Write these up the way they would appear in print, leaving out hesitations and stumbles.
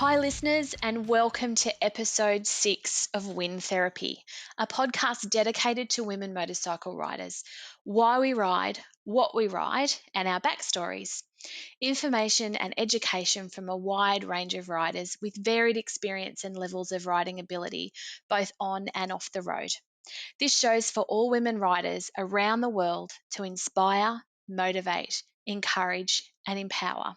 Hi, listeners, and welcome to episode 6 of Win Therapy, a podcast dedicated to women motorcycle riders, why we ride, what we ride, and our backstories. Information and education from a wide range of riders with varied experience and levels of riding ability, both on and off the road. This show's for all women riders around the world to inspire, motivate, encourage, and empower.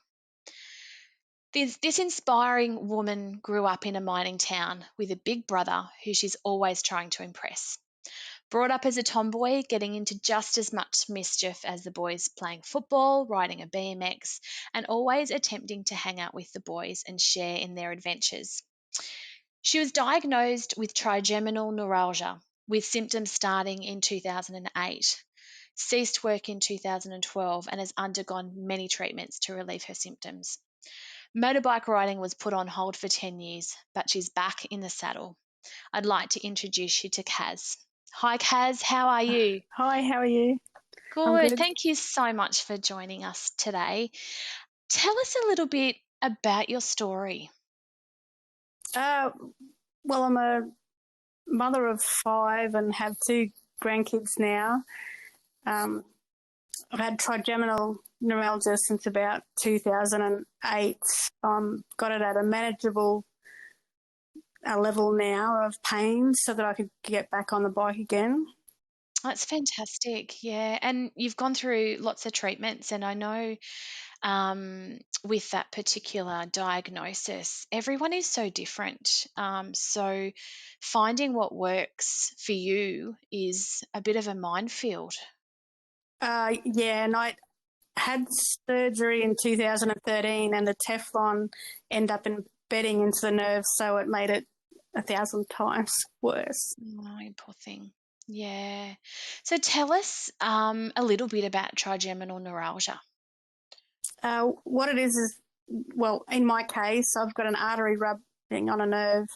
This inspiring woman grew up in a mining town with a big brother who she's always trying to impress. Brought up as a tomboy, getting into just as much mischief as the boys, playing football, riding a BMX, and always attempting to hang out with the boys and share in their adventures. She was diagnosed with trigeminal neuralgia, with symptoms starting in 2008, ceased work in 2012, and has undergone many treatments to relieve her symptoms. Motorbike riding was put on hold for 10 years, but she's back in the saddle. I'd like to introduce you to Kaz. Hi, Kaz. How are you? Hi, how are you? I'm Good. good. Thank you so much for joining us today. Tell us a little bit about your story. Well, I'm a mother of 5 and have 2 grandkids now. I've had trigeminal neuralgia since about 2008. Got it at a manageable level now of pain so that I could get back on the bike again. That's fantastic. Yeah. And you've gone through lots of treatments, and I know with that particular diagnosis, everyone is so different. So finding what works for you is a bit of a minefield. And I had surgery in 2013 and the Teflon ended up embedding into the nerves, so it made it 1,000 times worse. Oh, you poor thing. Yeah. So tell us a little bit about trigeminal neuralgia. What it is, well, in my case, I've got an artery rubbing on a nerve,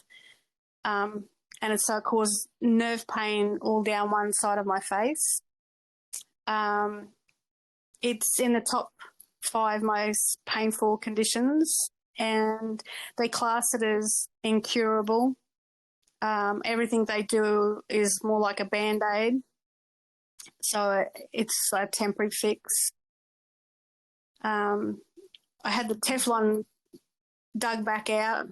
and it causes nerve pain all down one side of my face. It's in the top 5 most painful conditions, and they class it as incurable. Everything they do is more like a Band-Aid, so it's a temporary fix. I had the Teflon dug back out.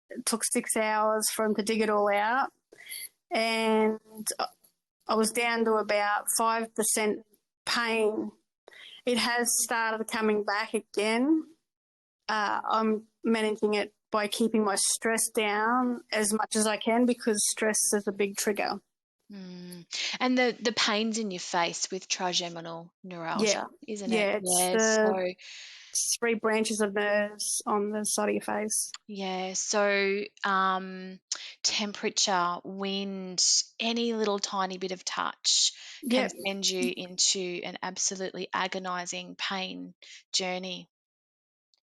It took 6 hours for him to dig it all out, and I was down to about 5% pain. It has started coming back again. I'm managing it by keeping my stress down as much as I can, because stress is a big trigger. And the pains in your face with trigeminal neuralgia, isn't it? It's Yeah. the 3 branches of nerves on the side of your face. Yeah, so temperature, wind, any little tiny bit of touch can Yep, send you into an absolutely agonizing pain journey.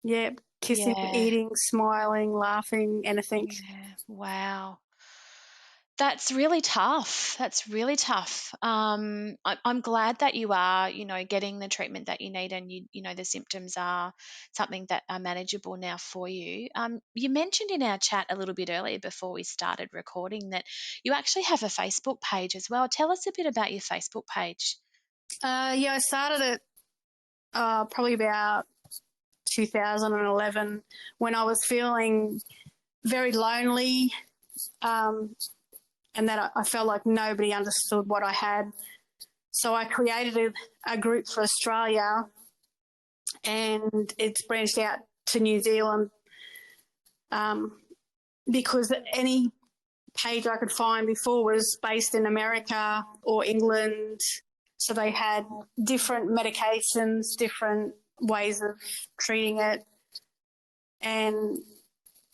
yep. Kissing, Yeah, eating, smiling, laughing, anything. yeah, wow. That's really tough. That's really tough. I'm glad that you are, getting the treatment that you need, and the symptoms are something that are manageable now for you. You mentioned in our chat a little bit earlier before we started recording that you actually have a Facebook page as well. Tell us a bit about your Facebook page. I started it probably about 2011 when I was feeling very lonely, and that I felt like nobody understood what I had. So I created a group for Australia, and it's branched out to New Zealand, because any page I could find before was based in America or England. So they had different medications, different ways of treating it. And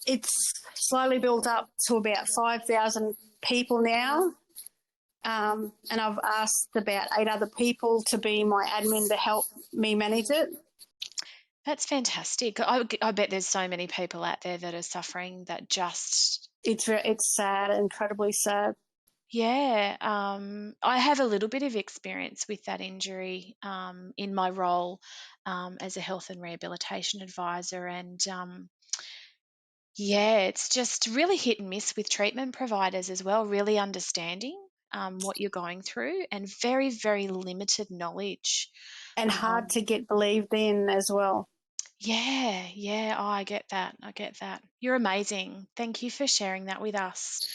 it's slowly built up to about 5,000 people now. And I've asked about 8 other people to be my admin to help me manage it. That's fantastic. I bet there's so many people out there that are suffering that just... It's sad, incredibly sad. Yeah, I have a little bit of experience with that injury in my role as a health and rehabilitation advisor, and Yeah, it's just really hit and miss with treatment providers as well, really understanding what you're going through and very, very limited knowledge. and hard Um, to get believed in as well. yeah, yeah, oh, I get that. I get that. You're amazing. Thank you for sharing that with us.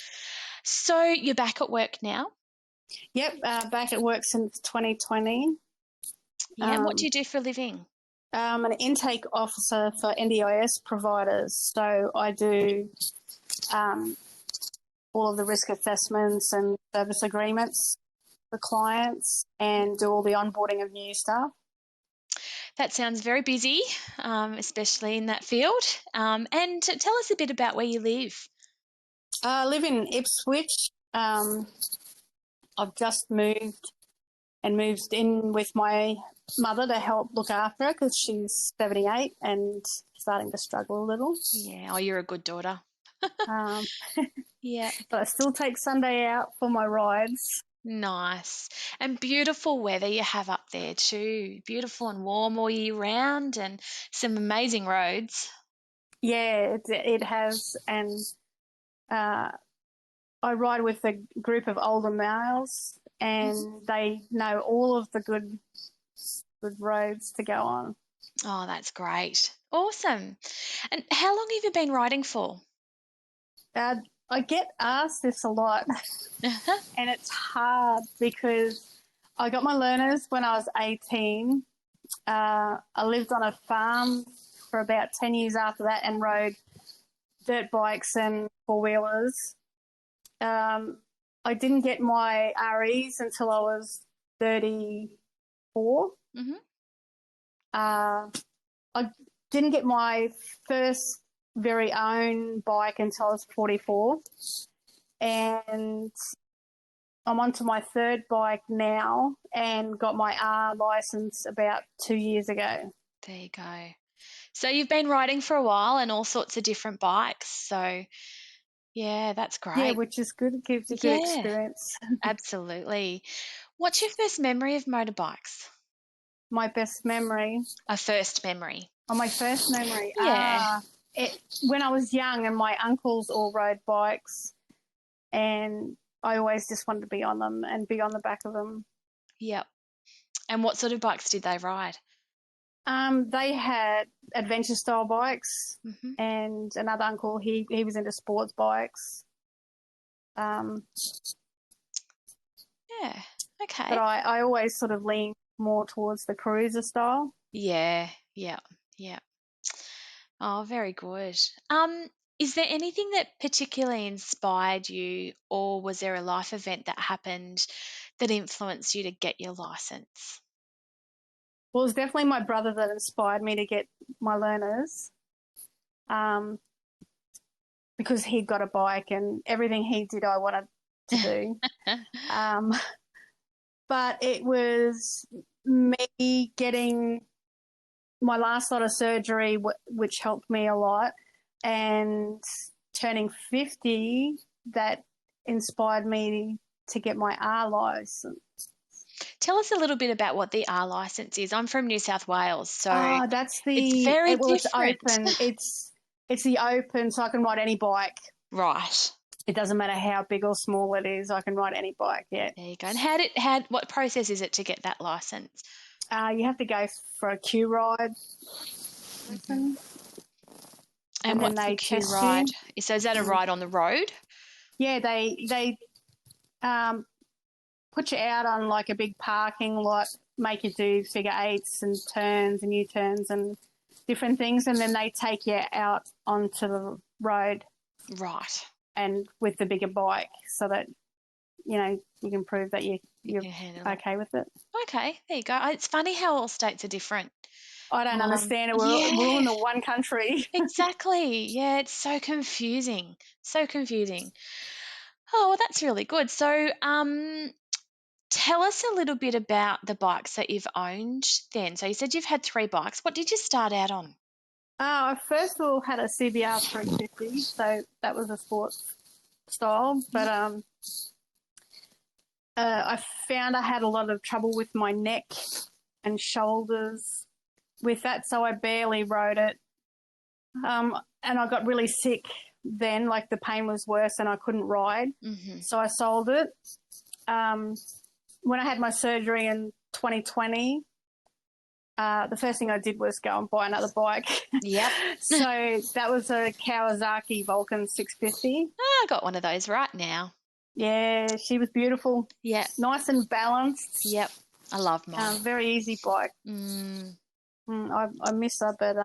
So you're back at work now? Yep, back at work since 2020. Yeah, and what do Um, you do for a living? I'm an intake officer for NDIS providers. So I do um, all of the risk assessments and service agreements for clients and do all the onboarding of new staff. That sounds very busy, especially in that field. And tell us a bit about where you live. I live in Ipswich. I've just moved in with my mother to help look after her because she's 78 and starting to struggle a little. Yeah, oh, you're a good daughter. Um, Yeah, but I still take Sunday out for my rides. nice. And beautiful weather you have up there too. Beautiful and warm all year round and some amazing roads. Yeah, it has. And uh, I ride with a group of older males and they know all of the good roads to go on. Oh, that's great. Awesome. And how long have you been riding for? Uh, I get asked this a lot, and it's hard because I got my learners when I was 18. I lived on a farm for about 10 years after that and rode dirt bikes and four wheelers. I didn't get my REs until I was 34. Hmm. Uh, I didn't get my first very own bike until I was 44. And I'm onto my third bike now and got my R license about 2 years ago. There you go. So you've been riding for a while and all sorts of different bikes. So yeah, that's Yeah, great. which is good. It gives you good Yeah, experience. absolutely. What's your first memory of motorbikes? My best memory, A first memory. my first memory, Yeah. when I was young and my uncles all rode bikes and I always just wanted to be on them and be on the back of them. Yep. And what sort of bikes did they ride? They had adventure style bikes, Hmm. and another uncle he was into sports bikes. Um, Yeah. but Okay. I always sort of lean more towards the cruiser style. Yeah. Yeah. Yeah. Oh, very good. Is there anything that particularly inspired you, or was there a life event that happened that influenced you to get your license? Well, it was definitely my brother that inspired me to get my learners, um, because he got a bike and everything he did I wanted to do. Um, but it was me getting my last lot of surgery, which helped me a lot, and turning 50 that inspired me to get my R license. Tell us a little bit about what the R license is. I'm from New South Wales, so That's it's very it's different. open. It's the open, so I can ride any bike. Right. It doesn't matter how big or small it is. I can ride any bike. Yeah. There you go. And what process is it to get that license? You have to go for a Q ride Hmm. lesson, And and then what's the they Q test ride? you. So is that a And ride on the road? yeah, they um, put you out on like a big parking lot, make you do figure eights and turns and U turns and different things, and then they take you out onto the road Right. and with the bigger bike, so that you can prove that You you're can handle it. okay with it. Okay, there you go. It's funny how all states are different. I don't understand it. We're all Yeah, in the one country. exactly. Yeah, it's so confusing. So confusing. Oh, well, that's really good. So, tell us a little bit about the bikes that you've owned then. So you said you've had three bikes. What did you start out on? I first of all had a CBR 350, so that was a sports style. But I found I had a lot of trouble with my neck and shoulders with that, so I barely rode it. And I got really sick then, like the pain was worse and I couldn't ride. Mm-hmm. So I sold it. When I had my surgery in 2020, the first thing I did was go and buy another bike. Yep. So that was a Kawasaki Vulcan 650. I got one of those right now. Yeah, she was beautiful. Yeah. Nice and balanced. Yep. I love mine. Very easy bike. I miss her, but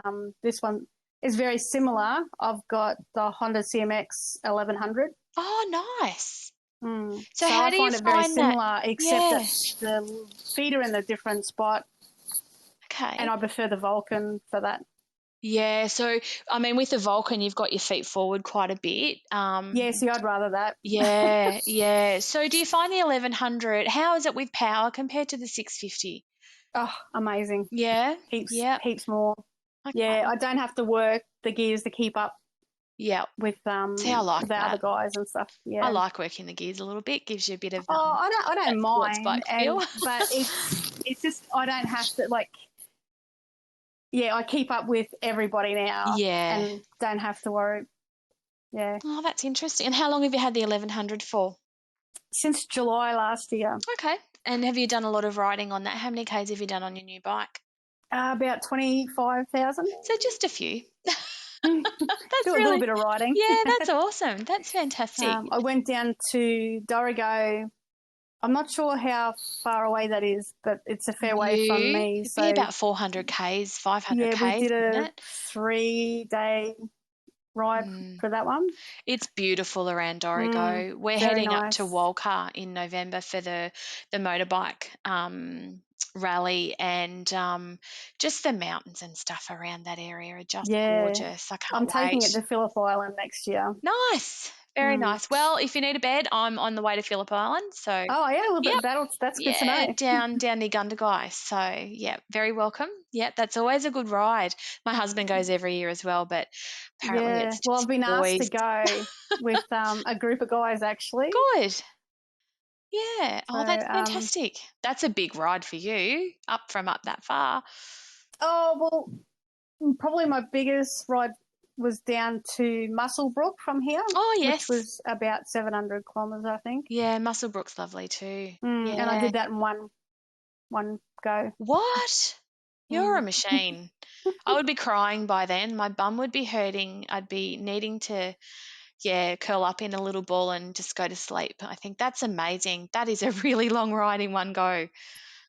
this one is very similar. I've got the Honda CMX 1100. Oh, nice. So how I do you find it very find that? similar, except that the feet are in a different spot. Okay. And I prefer the Vulcan for that. Yeah, so, I mean, with the Vulcan, you've got your feet forward quite a bit. See, I'd rather that. Yeah, yeah. So do you find the 1100, how is it with power compared to the 650? Oh, amazing. Yeah? Heaps more. Okay. Yeah, I don't have to work the gears to keep up Yeah. with See, I like the that. other guys and stuff. Yeah. I like working the gears a little bit, gives you a bit of I don't sports mind, bike feel. but it's just I don't have to I keep up with everybody now. Yeah. And don't have to worry. Yeah. Oh, that's interesting. And how long have you had the 1100 for? Since July last year. Okay. And have you done a lot of riding on that? How many Ks have you done on your new bike? About 25,000. So just a few. Do a little bit of riding. Yeah, that's awesome. That's fantastic. I went down to Dorrigo. I'm not sure how far away that is, but it's a fair way from me. It'd So be about 400 Ks, 500 Ks. Yeah, we did a it? 3-day ride for that one. It's beautiful around Dorrigo. We're heading up to Walker in November for the motorbike rally, and just the mountains and stuff around that area are just gorgeous. I can't wait. Taking it to Phillip Island next year. Nice. Very nice. Well, if you need a bed, I'm on the way to Phillip Island. So that's good to know. down near Gundagai. So yeah, very welcome. Yeah, that's always a good ride. My husband goes every year as well, but apparently it's just I've been asked to go with a group of guys actually. Good. Yeah. Oh, that's fantastic. That's a big ride for you, up that far. Oh, well, probably my biggest ride was down to Muswellbrook from here. Oh, yes. Which was about 700 kilometres, I think. Yeah, Muswellbrook's lovely too. Yeah. And I did that in one go. What? You're a machine. I would be crying by then. My bum would be hurting. I'd be needing to, curl up in a little ball and just go to sleep. I think that's amazing. That is a really long ride in one go.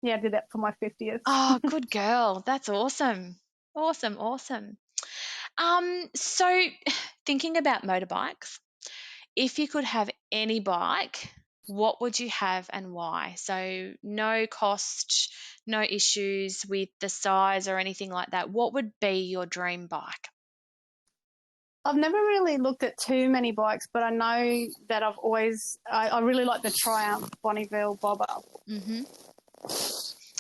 Yeah, I did that for my 50th. Oh, good girl. That's awesome. Awesome, awesome. So thinking about motorbikes, if you could have any bike, what would you have and why? So no cost, no issues with the size or anything like that. What would be your dream bike? I've never really looked at too many bikes, but I know that I really like the Triumph Bonneville Bobber. Mm-hmm.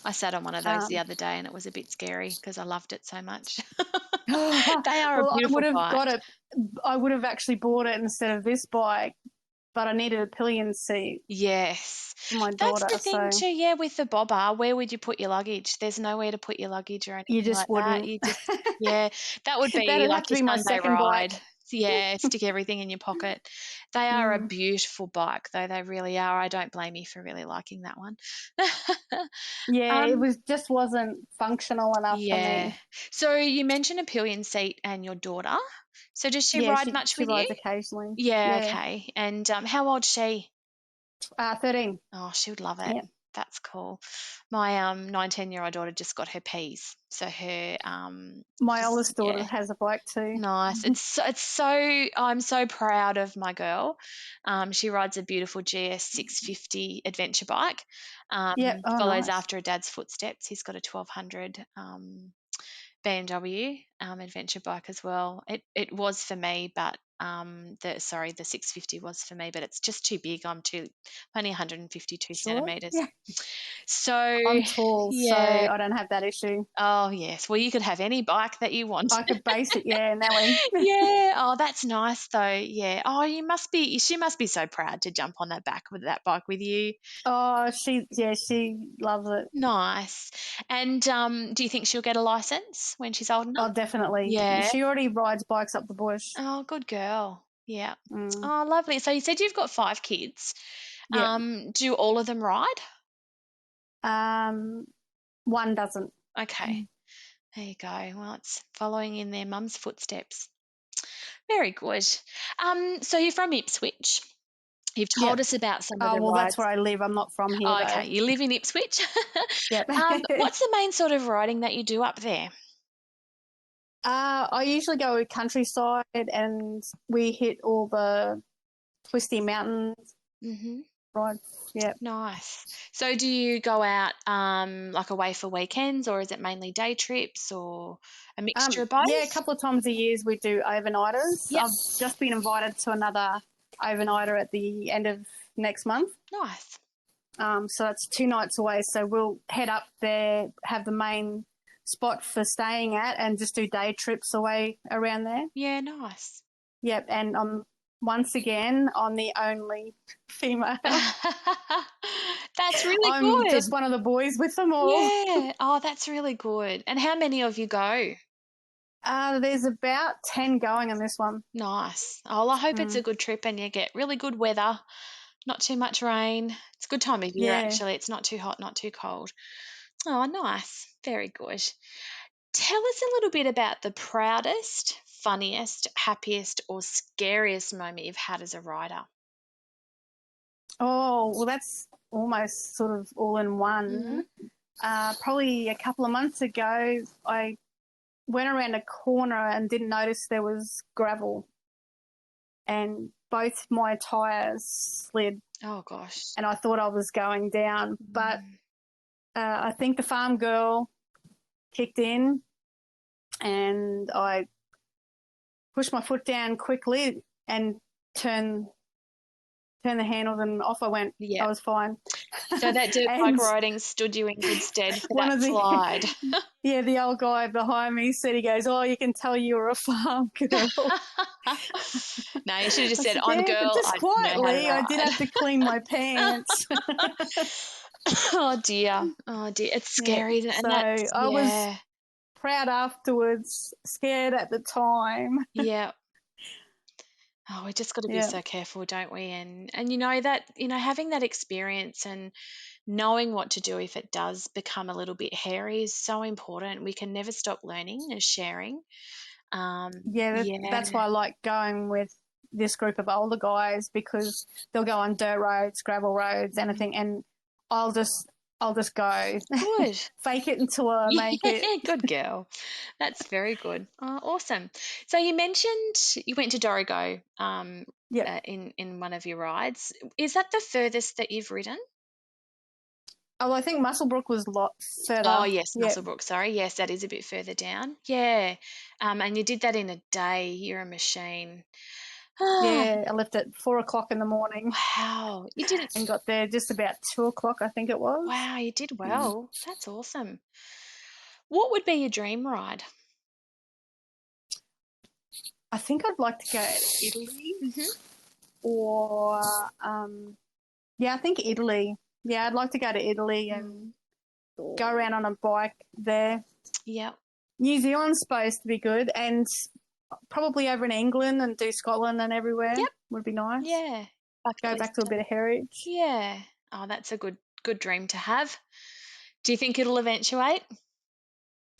I sat on one of those the other day and it was a bit scary because I loved it so much. They are a beautiful bike. I would have actually bought it instead of this bike, but I needed a pillion seat. Yes. For my daughter. That's the thing too, yeah, with the bobber, where would you put your luggage? There's nowhere to put your luggage or anything like wouldn't. that. You just that would be That'd like have to be your my Sunday second ride. bike. Yeah, stick everything in your pocket. They are a beautiful bike, though. They really are. I don't blame you for really liking that one. It wasn't functional enough for me. So you mentioned a pillion seat and your daughter. So does she ride much with you? She rides occasionally. Yeah, okay. And how old's she? 13. Oh, she would love it. Yep. That's cool. My 19-year-old daughter just got her P's. So her my oldest daughter has a bike too. Nice. It's so I'm so proud of my girl. She rides a beautiful GS 650 adventure bike. Follows after her dad's footsteps. He's got a 1200 BMW adventure bike as well. It was for me, but The 650 was for me, but it's just too big. I'm only 152 Sure. centimetres. Yeah. So, I'm tall, so yeah. I don't have that issue. Oh, yes. Well, you could have any bike that you want. I could base it, yeah, now we. Yeah. Oh, that's nice though. Yeah. Oh, she must be so proud to jump on that bike with you. Oh, she loves it. Nice. And do you think she'll get a license when she's old enough? Oh, definitely. Yeah. She already rides bikes up the bush. Oh, good girl. Yeah. Mm. Oh, lovely. So you said you've got 5 kids. Yeah. Do all of them ride? One doesn't. Okay. There you go. Well, it's following in their mum's footsteps. Very good. So you're from Ipswich. You've told Yep. us about some of Oh, the well, that's rides. where I live. I'm not from here, Oh, though. okay. You live in Ipswich. Yep. What's the main sort of riding that you do up there? I usually go countryside, and we hit all the twisty mountains. Mm-hmm. Right. Yep. Nice. So do you go out like away for weekends, or is it mainly day trips, or a mixture of both? Yeah, a couple of times a year we do overnighters. Yep. I've just been invited to another overnighter at the end of next month. Nice. So it's 2 nights away. So we'll head up there, have the main spot for staying at, and just do day trips away around there. Yeah, nice. Yep, and once again, I'm the only female. That's really I'm good. just one of the boys with them all. Yeah. Oh, that's really good. And how many of you go? There's about 10 going on this one. Nice. Oh, well, I hope it's a good trip and you get really good weather, not too much rain. It's a good time of year, Yeah. actually. It's not too hot, not too cold. Oh, nice. Very good. Tell us a little bit about the proudest, funniest, happiest, or scariest moment you've had as a rider. Oh, well, that's almost sort of all in one. Probably a couple of months ago, I went around a corner and didn't notice there was gravel, and both my tyres slid, Oh, gosh. and I thought I was going down. But I think the farm girl kicked in, and I pushed my foot down quickly and turned the handles, and off I went. Yeah. I was fine. So that dirt bike And riding stood you in good stead for one that of the slide. yeah, the old guy behind me said, he goes, "Oh, you can tell you were a farm girl." No, you should have just I said, said, "On yeah, but girl, just I know how to quietly, I ride." did have to clean my pants. Oh dear. Oh dear. It's Yeah, scary, isn't it? so And that's, I was yeah. proud afterwards, scared at the time. Yeah. Oh, we just got to be Yeah, so careful, don't we? And you know that, having that experience and knowing what to do if it does become a little bit hairy is so important. We can never stop learning and sharing. yeah, Yeah. that's why I like going with this group of older guys, because they'll go on dirt roads, gravel roads, anything, and I'll just go Good. fake it until I make it. Yeah, good girl. That's very good. Oh, awesome. So you mentioned you went to Dorrigo Yep. in one of your rides. Is that the furthest that you've ridden? Oh, I think Musselbrook was a lot further. Oh, yes, Yeah, Musselbrook. Sorry. Yes, that is a bit further down. Yeah. And you did that in a day. You're a machine. Ah, yeah. I left at 4 o'clock in the morning wow. You did it. and got there just about 2 o'clock, I think it was. Wow, you did well. That's awesome. What would be your dream ride? I think I'd like to go to Italy, Mm-hmm. or yeah, I think Italy. Yeah, I'd like to go to Italy and go around on a bike there. Yep. New Zealand's supposed to be good, and probably over in England and do Scotland and everywhere. Yep. Would be nice. Yeah. Go back to a bit of heritage. Yeah. Oh, that's a good dream to have. Do you think it'll eventuate?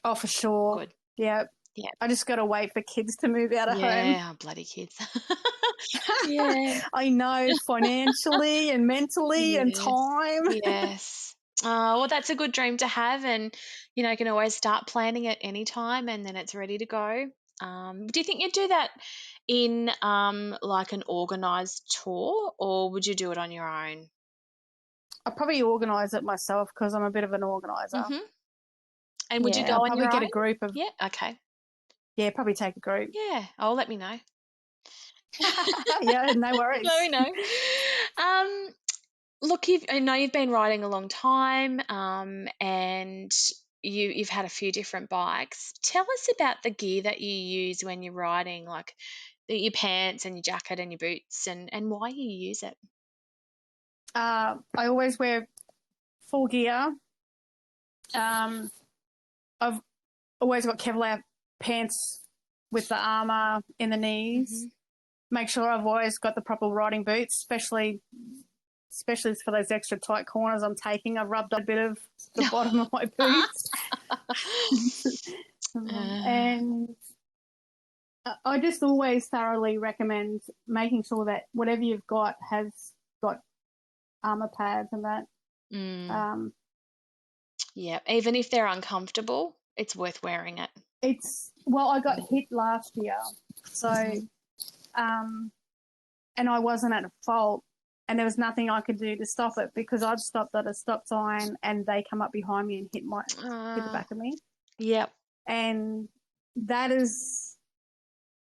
Oh, for sure. Good. Yeah. Yeah. I just got to wait for kids to move out of home. Yeah, oh, bloody kids. Yeah. I know, financially and mentally and Yes. time. Yes. Well, that's a good dream to have, and you can always start planning it anytime, and then it's ready to go. Do you think you'd do that in like an organised tour, or would you do it on your own? I'll probably organise it myself because I'm a bit of an organiser. Mm-hmm. And would you Yeah, go I'll on probably your get own? a group of, Yeah. Okay. yeah, probably take a group. Yeah. Oh, let me know. Yeah, no worries. No. Look, I know you've been riding a long time, and you've had a few different bikes. Tell us about the gear that you use when you're riding, like your pants and your jacket and your boots, and why you use it. I always wear full gear. I've always got Kevlar pants with the armour in the knees. Make sure I've always got the proper riding boots, especially for those extra tight corners I'm taking. I've rubbed a bit of the bottom of my boots. And I just always thoroughly recommend making sure that whatever you've got has got armour pads and that. Yeah, even if they're uncomfortable, it's worth wearing it. I got hit last year, so and I wasn't at fault, and there was nothing I could do to stop it because I'd stopped at a stop sign and they come up behind me and hit the back of me. Yep. And that has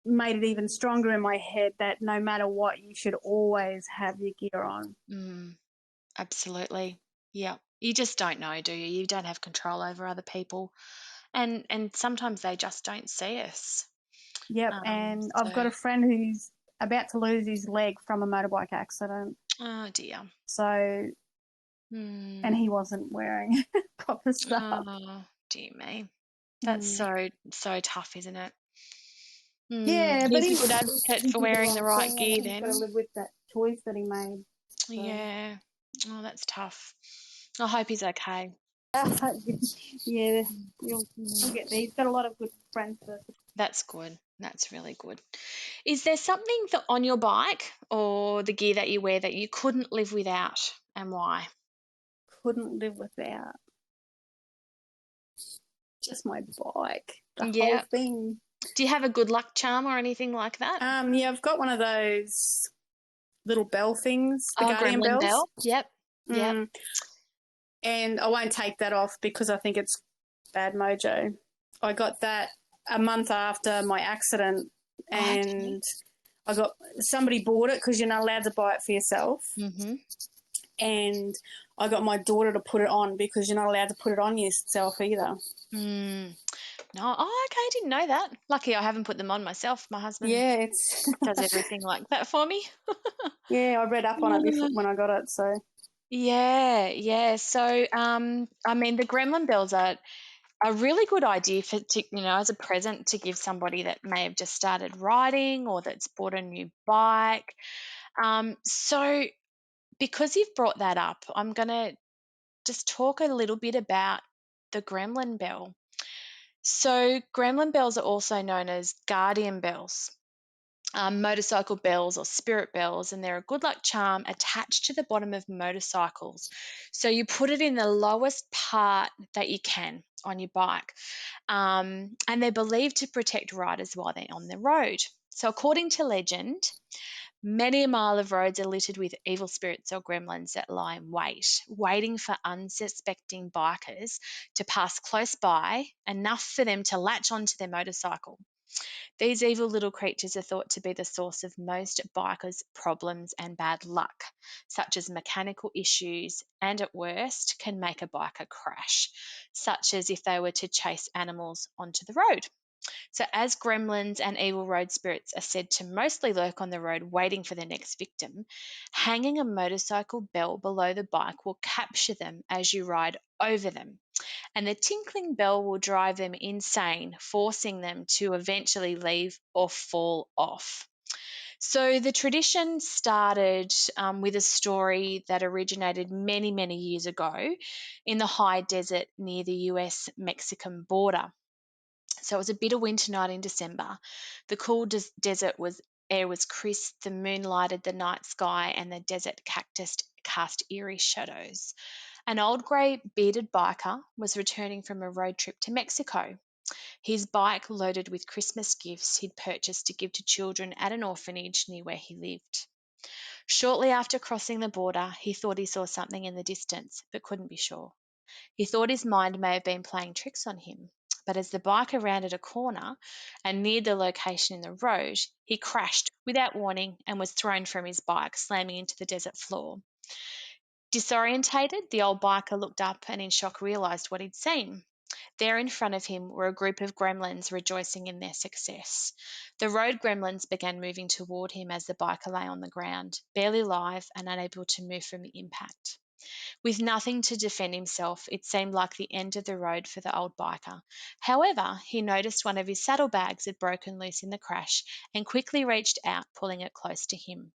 made it even stronger in my head that no matter what, you should always have your gear on. Absolutely. Yeah. You just don't know, do you? You don't have control over other people. And sometimes they just don't see us. Yep. And I've got a friend who's about to lose his leg from a motorbike accident. Oh dear. So and he wasn't wearing proper stuff. Oh dear me. That's so tough, isn't it? Yeah, but he's a good advocate for wearing the right gear then. He's got to live with that choice that he made. So. Yeah. Oh, that's tough. I hope he's okay. Yeah, you'll get there. He's got a lot of good friends. That's good. That's really good. Is there something on your bike or the gear that you wear that you couldn't live without, and why? Couldn't live without. Just my bike. The Yeah. whole thing. Do you have a good luck charm or anything like that? Yeah, I've got one of those little bell things, the Guardian Gremlin bells. bell. Yep. Yep. And I won't take that off because I think it's bad mojo. I got that a month after my accident, and I got somebody bought it because you're not allowed to buy it for yourself. And I got my daughter to put it on because you're not allowed to put it on yourself either. No, okay, I didn't know that. Lucky I haven't put them on myself. My husband does everything like that for me. Yeah, I read up on it before when I got it. So yeah. So I mean, the Gremlin bells are a really good idea for as a present to give somebody that may have just started riding or that's bought a new bike. So because you've brought that up, I'm going to just talk a little bit about the Gremlin bell. So Gremlin bells are also known as guardian bells, motorcycle bells or spirit bells, and they're a good luck charm attached to the bottom of motorcycles. So you put it in the lowest part that you can on your bike, and they're believed to protect riders while they're on the road. So according to legend, many a mile of roads are littered with evil spirits or gremlins that lie in wait, waiting for unsuspecting bikers to pass close by, enough for them to latch onto their motorcycle. These evil little creatures are thought to be the source of most bikers' problems and bad luck, such as mechanical issues, and at worst can make a biker crash, such as if they were to chase animals onto the road. So, as gremlins and evil road spirits are said to mostly lurk on the road waiting for their next victim, hanging a motorcycle bell below the bike will capture them as you ride over them. And the tinkling bell will drive them insane, forcing them to eventually leave or fall off. So the tradition started with a story that originated many, many years ago in the high desert near the US Mexican border. So it was a bitter winter night in December. The cool desert air was crisp, the moon lighted the night sky, and the desert cactus cast eerie shadows. An old grey bearded biker was returning from a road trip to Mexico. His bike loaded with Christmas gifts he'd purchased to give to children at an orphanage near where he lived. Shortly after crossing the border, he thought he saw something in the distance, but couldn't be sure. He thought his mind may have been playing tricks on him, but as the biker rounded a corner and neared the location in the road, he crashed without warning and was thrown from his bike, slamming into the desert floor. Disorientated, the old biker looked up and in shock realised what he'd seen. There in front of him were a group of gremlins rejoicing in their success. The road gremlins began moving toward him as the biker lay on the ground, barely alive and unable to move from the impact. With nothing to defend himself, it seemed like the end of the road for the old biker. However, he noticed one of his saddlebags had broken loose in the crash and quickly reached out, pulling it close to him.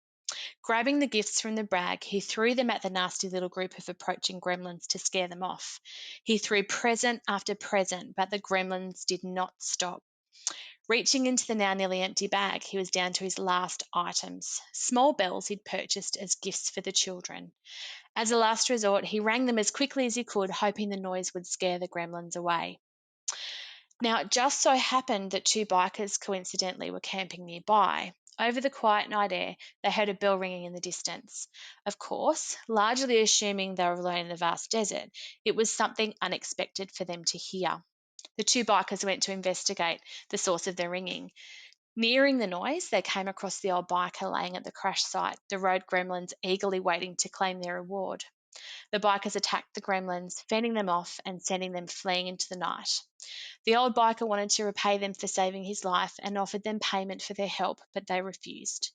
Grabbing the gifts from the bag, he threw them at the nasty little group of approaching gremlins to scare them off. He threw present after present, but the gremlins did not stop. Reaching into the now nearly empty bag, he was down to his last items, small bells he'd purchased as gifts for the children. As a last resort, he rang them as quickly as he could, hoping the noise would scare the gremlins away. Now, it just so happened that two bikers coincidentally were camping nearby. Over the quiet night air, they heard a bell ringing in the distance. Of course, largely assuming they were alone in the vast desert, it was something unexpected for them to hear. The two bikers went to investigate the source of the ringing. Nearing the noise, they came across the old biker laying at the crash site, the road gremlins eagerly waiting to claim their reward. The bikers attacked the gremlins, fending them off and sending them fleeing into the night. The old biker wanted to repay them for saving his life and offered them payment for their help, but they refused.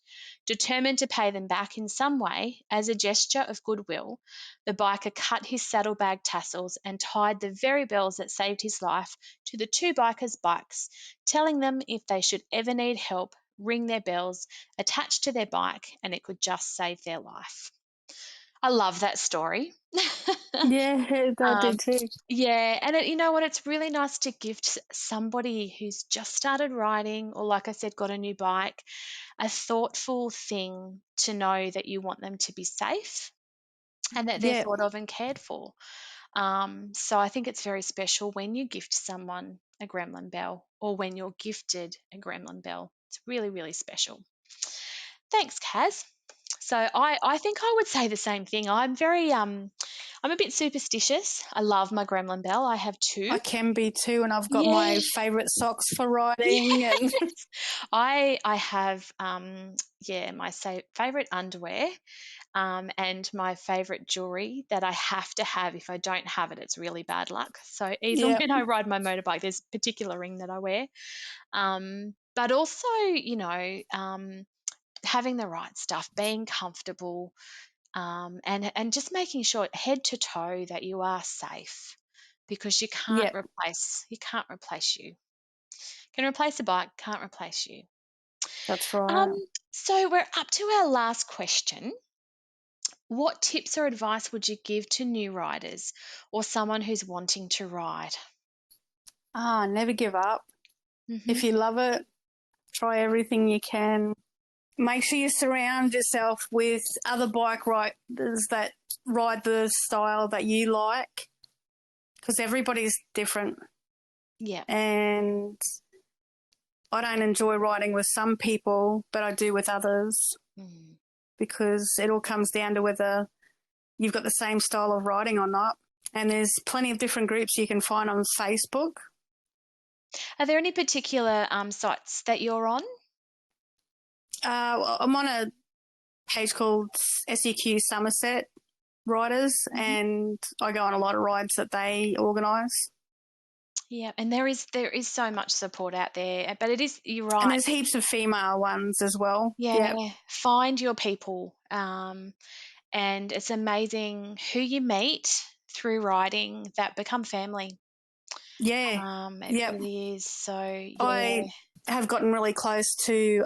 Determined to pay them back in some way, as a gesture of goodwill, the biker cut his saddlebag tassels and tied the very bells that saved his life to the two bikers' bikes, telling them if they should ever need help, ring their bells attached to their bike and it could just save their life. I love that story. Yeah, I um, do too. yeah, and you know what? It's really nice to gift somebody who's just started riding or, like I said, got a new bike, a thoughtful thing to know that you want them to be safe and that they're Yeah, thought of and cared for. So I think it's very special when you gift someone a gremlin bell or when you're gifted a gremlin bell. It's really, really special. Thanks, Kaz. So I think I would say the same thing. I'm a bit superstitious. I love my gremlin bell. I have two. I can be too, and I've got Yeah. my favourite socks for riding, Yes. and I have my favorite underwear and my favorite jewelry that I have to have. If I don't have it, it's really bad luck. So even yeah, when I ride my motorbike, there's a particular ring that I wear. But also, having the right stuff, being comfortable, and just making sure head to toe that you are safe because yeah, you can't replace you. Can replace a bike, can't replace you. that's Um, right. so we're up to our last question. What tips or advice would you give to new riders or someone who's wanting to ride? Never give up. Hmm. If you love it, try everything you can. Make sure you surround yourself with other bike riders that ride the style that you like, because everybody's different. Yeah. And I don't enjoy riding with some people, but I do with others, Mm. because it all comes down to whether you've got the same style of riding or not. And there's plenty of different groups you can find on Facebook. Are there any particular sites that you're on? I'm on a page called SEQ Somerset Riders, Hmm. and I go on a lot of rides that they organise. Yeah, and there is so much support out there, but it is, you're And right. there's heaps of female ones as well. Yeah, Yeah. find your people. And it's amazing who you meet through riding that become family. Yeah. It Yep. really is. So yeah. I have gotten really close to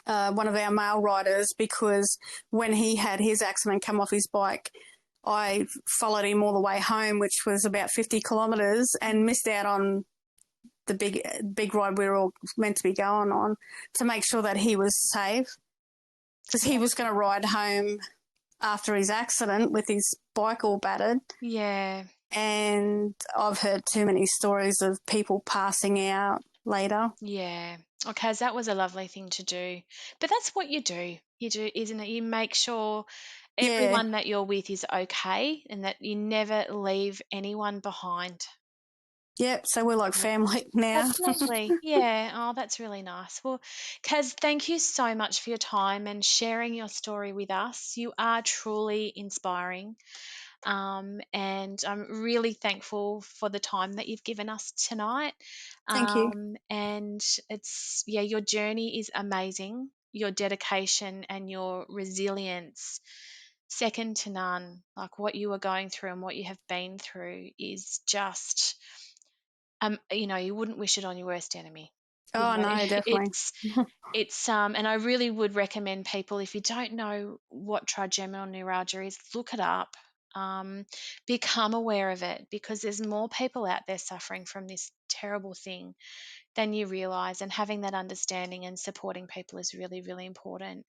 one of our male riders, because when he had his accident come off his bike, I followed him all the way home, which was about 50 kilometres, and missed out on the big ride we were all meant to be going on, to make sure that he was safe, because he was going to ride home after his accident with his bike all battered. Yeah. And I've heard too many stories of people passing out later. Yeah. Okay, so that was a lovely thing to do. But that's what you do. You do, isn't it? You make sure everyone that you're with is okay, and that you never leave anyone behind. Yep, so we're like family now. That's lovely. Yeah. Oh, that's really nice. Well, Kaz, thank you so much for your time and sharing your story with us. You are truly inspiring. And I'm really thankful for the time that you've given us tonight. Thank you. And your journey is amazing. Your dedication and your resilience, second to none. Like what you are going through and what you have been through is just, you wouldn't wish it on your worst enemy. Oh, no, definitely. And I really would recommend people, if you don't know what trigeminal neuralgia is, look it up. Become aware of it, because there's more people out there suffering from this terrible thing than you realize, and having that understanding and supporting people is really, really important.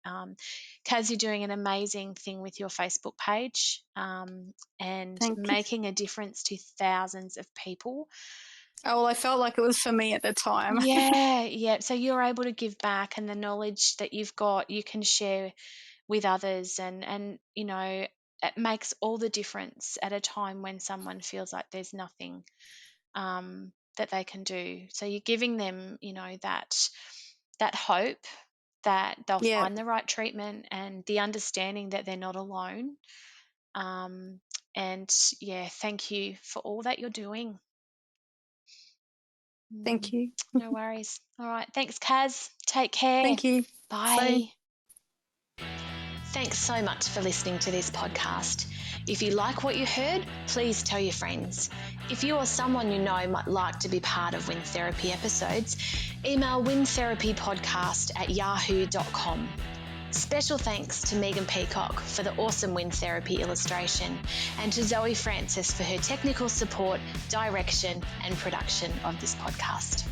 Kaz, you're doing an amazing thing with your Facebook page, and Thank you. making a difference to thousands of people. Oh, well, I felt like it was for me at the time. Yeah. So you're able to give back, and the knowledge that you've got, you can share with others, and it makes all the difference at a time when someone feels like there's nothing that they can do. So you're giving them, that hope that they'll Yeah, find the right treatment, and the understanding that they're not alone. And yeah, thank you for all that you're doing. thank you. No worries. All right. Thanks, Kaz. Take care. Thank you. Bye. Bye. Thanks so much for listening to this podcast. If you like what you heard, please tell your friends. If you or someone you know might like to be part of Wind Therapy episodes, email windtherapypodcast@yahoo.com. Special thanks to Megan Peacock for the awesome Wind Therapy illustration, and to Zoe Francis for her technical support, direction, and production of this podcast.